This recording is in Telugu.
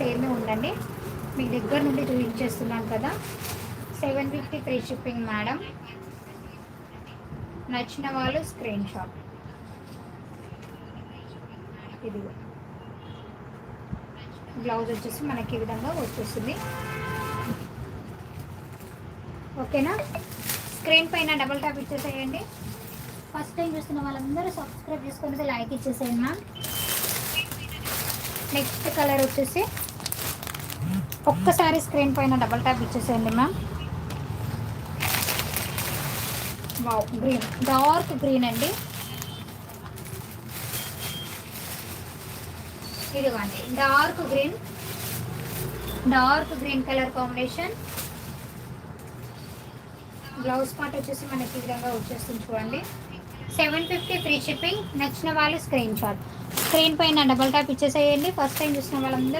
సేమే ఉండండి. మీ దగ్గర నుండి చూపించేస్తున్నాను కదా. 750 ఫ్రీ షిప్పింగ్ మేడం. నచ్చిన వాళ్ళు స్క్రీన్ షాట్. ఇది బ్లౌజ్ వచ్చేసి మనకి ఈ విధంగా వచ్చేస్తుంది. ఓకేనా. స్క్రీన్ పైన డబుల్ ట్యాప్ ఇచ్చేసేయండి. ఫస్ట్ టైం చూస్తున్న వాళ్ళందరూ సబ్స్క్రైబ్ చేసుకుని లైక్ ఇచ్చేసేయండి మ్యామ్. నెక్స్ట్ కలర్ వచ్చేసి ఒక్కసారి స్క్రీన్ పైన డబుల్ ట్యాప్ ఇచ్చేసేయండి ma'am. Wow, green, dark green అండి. ఇదిగోండి dark green colour combination. Blouse part వచ్చేసి మనకి ఈ విధంగా వచ్చేస్తుంది చూడండి. 750 ఫ్రీ షిప్పింగ్. నచ్చిన వాళ్ళు స్క్రీన్ షాట్. స్క్రీన్ పైన డబల్ ట్యాప్ ఇచ్చేసేయండి. ఫస్ట్ టైం చూసిన వాళ్ళందరూ